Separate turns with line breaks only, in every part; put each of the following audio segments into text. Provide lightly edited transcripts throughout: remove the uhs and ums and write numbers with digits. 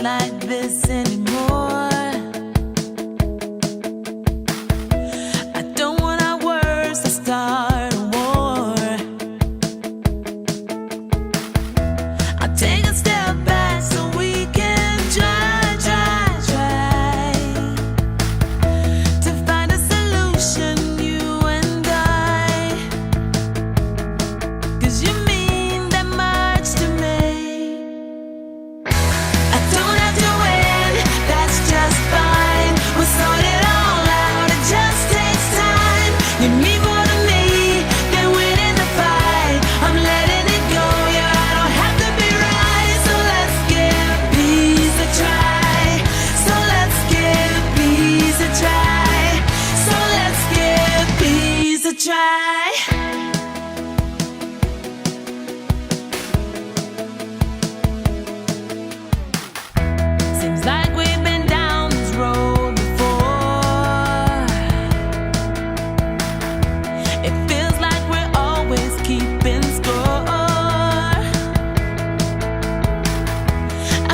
like this anymore. I don't want our words to start a war. I'll take a step back so we can try to find a solution, you and I. 'Cause you mean that much to me. I don't have to win, that's just fine. We'll sort it all out, it just takes time. You mean more to me than winning the fight. I'm letting it go, yeah, I don't have to be right. So let's give peace a try. So let's give peace a try. So let's give peace a try. Seems like we've been down this road before. It feels like we're always keeping score.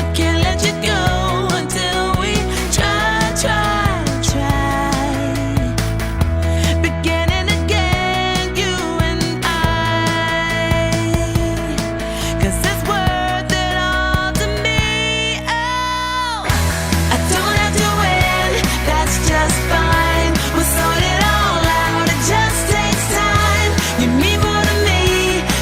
I can't let you go until we try. Beginning again, you and I. 'Cause it's worth it all to me. Oh, I don't have to win, that's just fine. We'll sort it all out, it just takes time. You mean more to me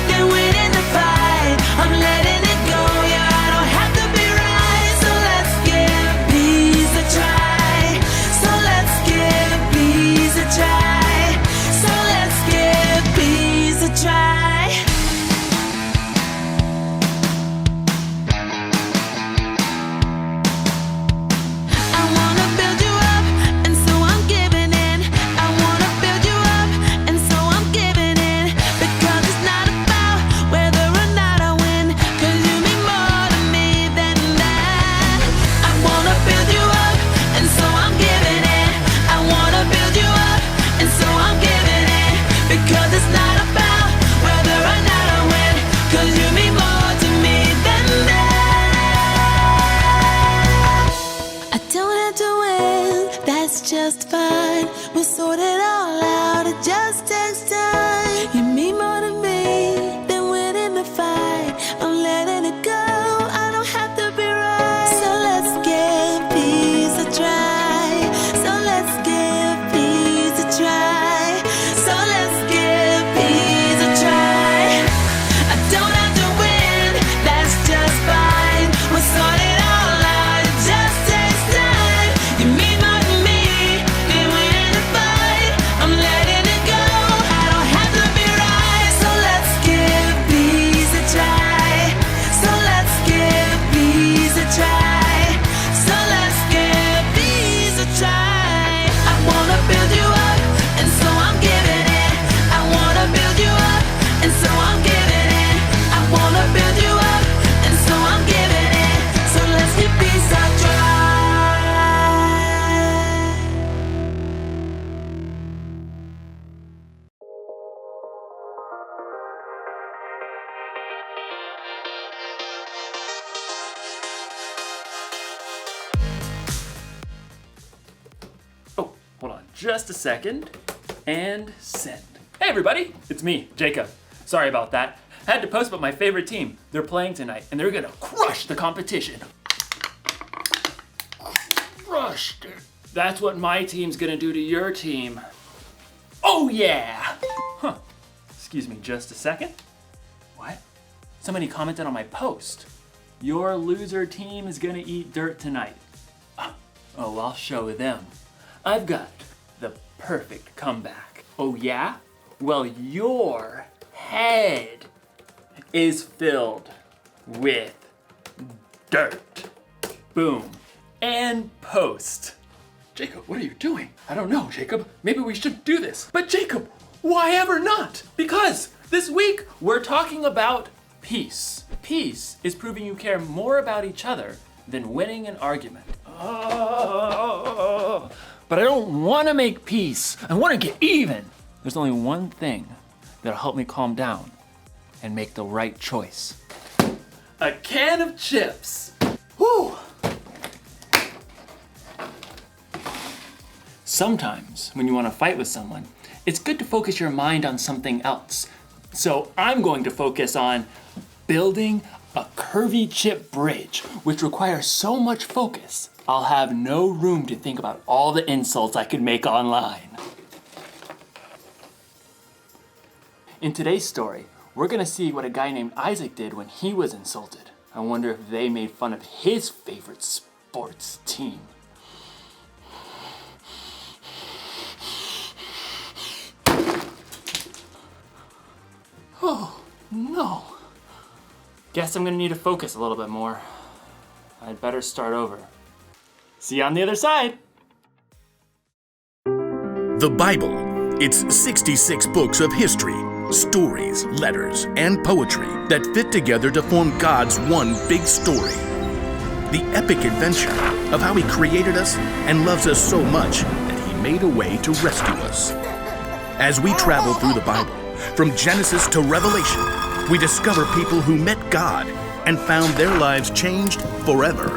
than winning the fight. I'm letting it go, yeah, I don't have to be right. So let's give peace a try. So let's give peace a try. So let's give peace a try. I wanna build you up, and so I'm giving in. I wanna build you up, and so I'm giving in. Because it's not about whether or not I win, 'cause you mean more to me than that. I wanna build you up, and so I'm giving in. I wanna build you up, and so I'm giving in. Because it's not about whether or not I win, 'cause you mean more to me than that. I don't have to win, that's just fine. We'll sort it all out, it just takes time. You mean more to me than winning the fight. I'm letting it go, I don't have to be right. So let's give peace a try. So let's give peace a try. So let's give peace a try. I don't have to win, that's just fine. We'll sort it all out, it just takes time. You mean more to me than winning the fight. I'm letting it go, I don't have to be right. So let's give peace a try. So let's give peace a try. So let's give peace a try. I wanna build you up, and so I'm giving in. I wanna build you up, and so I'm giving in. I wanna build you up, and so I'm giving in. So let's give peace a try.
Oh, hold on just a second. And send. Hey everybody, it's me, Jacob. Sorry about that. Had to post about my favorite team. They're playing tonight and they're gonna crush the competition. Crushed. That's what my team's gonna do to your team. Oh yeah! Huh. Excuse me just a second. What? Somebody commented on my post. Your loser team is gonna eat dirt tonight. Oh, I'll show them. I've got the perfect comeback. Oh yeah? Well, your head is filled with dirt. Boom. And post. Jacob, what are you doing? I don't know, Jacob. Maybe we should do this. But Jacob, why ever not? Because this week we're talking about peace. Peace is proving you care more about each other than winning an argument. But I don't want to make peace. I want to get even. There's only one thing that'll help me calm down and make the right choice. A can of chips. Whew. Sometimes, when you want to fight with someone, it's good to focus your mind on something else. So I'm going to focus on building a curvy chip bridge, which requires so much focus, I'll have no room to think about all the insults I could make online. In today's story, we're gonna see what a guy named Isaac did when he was insulted. I wonder if they made fun of his favorite sports team. Oh, no. Guess I'm gonna need to focus a little bit more. I'd better start over. See you on the other side.
The Bible. It's 66 books of history, stories, letters, and poetry that fit together to form God's one big story. The epic adventure of how He created us and loves us so much that He made a way to rescue us. As we travel through the Bible, from Genesis to Revelation, we discover people who met God and found their lives changed forever.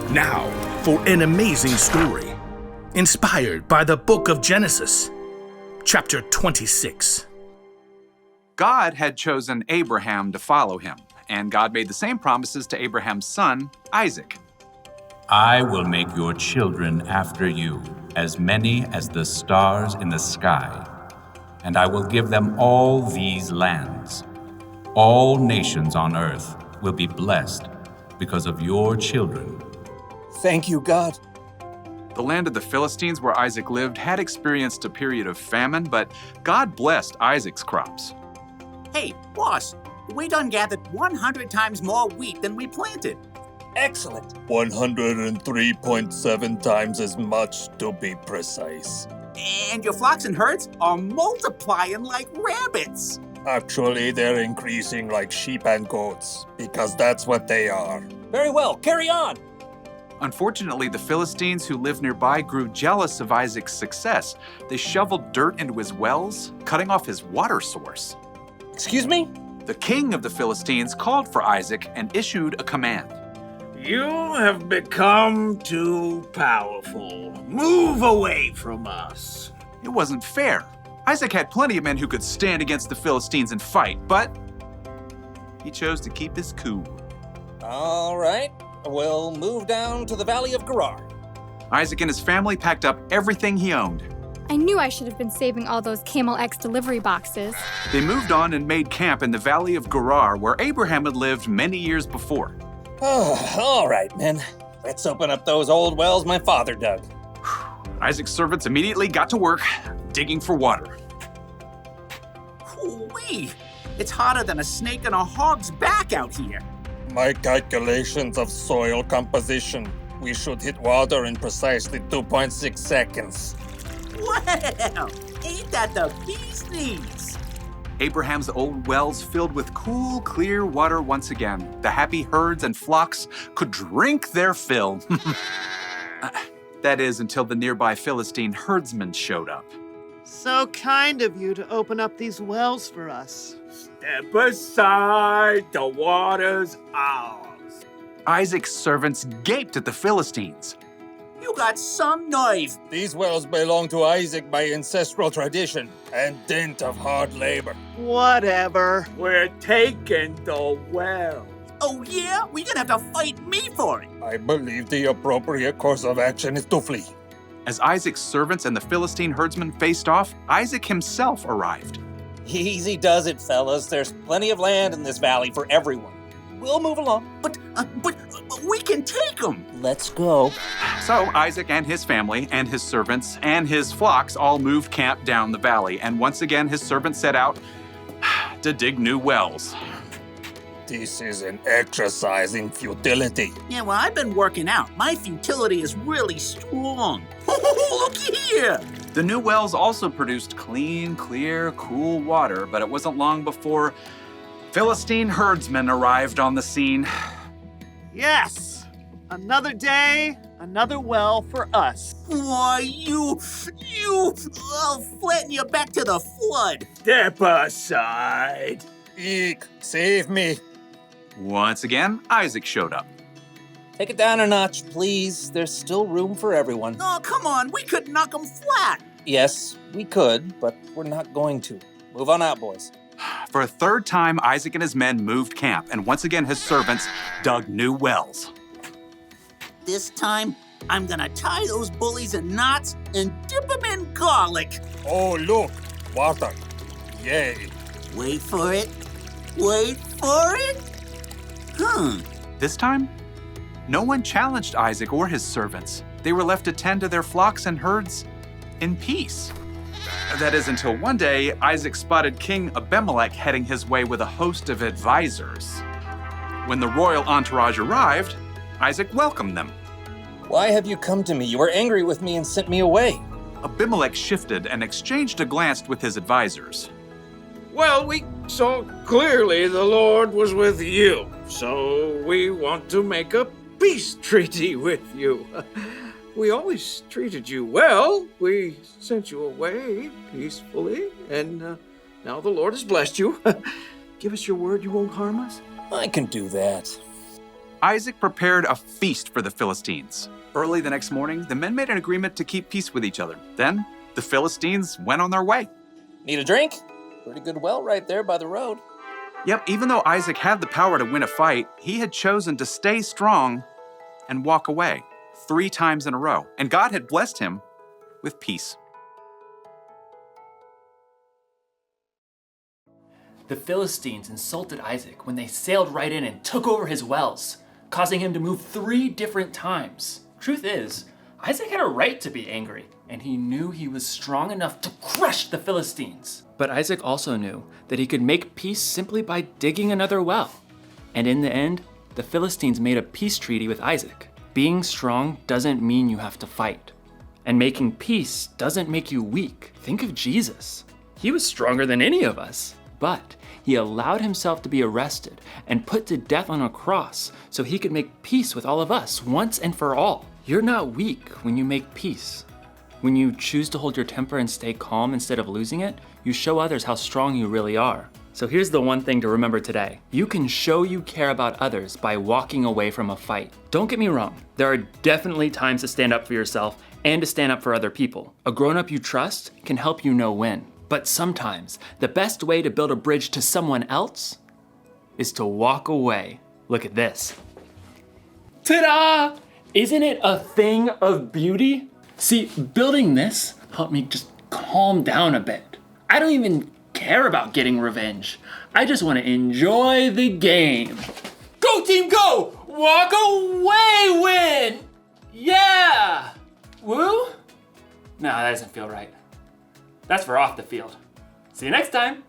Now, for an amazing story, inspired by the book of Genesis, chapter 26.
God had chosen Abraham to follow him, and God made the same promises to Abraham's son, Isaac.
I will make your children after you, as many as the stars in the sky, and I will give them all these lands. All nations on earth will be blessed because of your children.
Thank you, God.
The land of the Philistines where Isaac lived had experienced a period of famine, but God blessed Isaac's crops.
Hey, boss, we done gathered 100 times more wheat than we planted.
Excellent.
103.7 times as much to be precise.
And your flocks and herds are multiplying like rabbits.
Actually, they're increasing like sheep and goats, because that's what they are.
Very well, carry on.
Unfortunately, the Philistines who lived nearby grew jealous of Isaac's success. They shoveled dirt into his wells, cutting off his water source.
Excuse me?
The king of the Philistines called for Isaac and issued a command.
You have become too powerful. Move away from us.
It wasn't fair. Isaac had plenty of men who could stand against the Philistines and fight, but he chose to keep his cool.
All right, we'll move down to the Valley of Gerar.
Isaac and his family packed up everything he owned.
I knew I should have been saving all those Camel X delivery boxes.
They moved on and made camp in the Valley of Gerar, where Abraham had lived many years before.
All right, men. Let's open up those old wells my father dug.
Isaac's servants immediately got to work, digging for water.
Ooh-wee! It's hotter than a snake in a hog's back out here.
My calculations of soil composition. We should hit water in precisely 2.6 seconds.
Well, ain't that the bee's knees?
Abraham's old wells filled with cool, clear water once again. The happy herds and flocks could drink their fill. That is, until the nearby Philistine herdsmen showed up.
So kind of you to open up these wells for us.
Step aside, the water's ours.
Isaac's servants gaped at the Philistines.
You got some nerve.
These wells belong to Isaac by ancestral tradition and dint of hard labor.
Whatever.
We're taking the well.
Oh yeah? We're gonna have to fight me for it.
I believe the appropriate course of action is to flee.
As Isaac's servants and the Philistine herdsmen faced off, Isaac himself arrived.
Easy does it, fellas. There's plenty of land in this valley for everyone. We'll move along.
But we can take them.
Let's go.
So Isaac and his family and his servants and his flocks all moved camp down the valley, and once again his servants set out to dig new wells.
This is an exercise in futility.
Yeah, well, I've been working out. My futility is really strong. Look here!
The new wells also produced clean, clear, cool water, but it wasn't long before Philistine herdsmen arrived on the scene.
Yes! Another day, another well for us.
Why, I'll flatten you back to the flood.
Step aside.
Eek, save me.
Once again, Isaac showed up.
Take it down a notch, please. There's still room for everyone.
Oh, come on. We could knock them flat.
Yes, we could, but we're not going to. Move on out, boys.
For a third time, Isaac and his men moved camp, and once again his servants dug new wells.
This time, I'm gonna tie those bullies in knots and dip them in garlic.
Oh, look, water. Yay.
Wait for it. Wait for it.
This time, no one challenged Isaac or his servants. They were left to tend to their flocks and herds in peace. That is until one day, Isaac spotted King Abimelech heading his way with a host of advisors. When the royal entourage arrived, Isaac welcomed them.
Why have you come to me? You were angry with me and sent me away.
Abimelech shifted and exchanged a glance with his advisors.
Well, we saw clearly the Lord was with you, so we want to make a peace treaty with you. We always treated you well. We sent you away peacefully, and now the Lord has blessed you. Give us your word you won't harm us?
I can do that.
Isaac prepared a feast for the Philistines. Early the next morning, the men made an agreement to keep peace with each other. Then, the Philistines went on their way.
Need a drink? Pretty good well right there by the road.
Yep, even though Isaac had the power to win a fight, he had chosen to stay strong and walk away 3 times in a row. And God had blessed him with peace.
The Philistines insulted Isaac when they sailed right in and took over his wells, causing him to move 3 different times. Truth is, Isaac had a right to be angry, and he knew he was strong enough to crush the Philistines. But Isaac also knew that he could make peace simply by digging another well. And in the end, the Philistines made a peace treaty with Isaac. Being strong doesn't mean you have to fight. And making peace doesn't make you weak. Think of Jesus. He was stronger than any of us. But he allowed himself to be arrested and put to death on a cross so he could make peace with all of us once and for all. You're not weak when you make peace. When you choose to hold your temper and stay calm instead of losing it, you show others how strong you really are. So here's the one thing to remember today. You can show you care about others by walking away from a fight. Don't get me wrong, there are definitely times to stand up for yourself and to stand up for other people. A grown-up you trust can help you know when. But sometimes, the best way to build a bridge to someone else is to walk away. Look at this. Ta-da! Isn't it a thing of beauty? See, building this helped me just calm down a bit. I don't even care about getting revenge. I just want to enjoy the game. Go team, go! Walk away, win! Yeah! Woo? No, that doesn't feel right. That's for off the field. See you next time.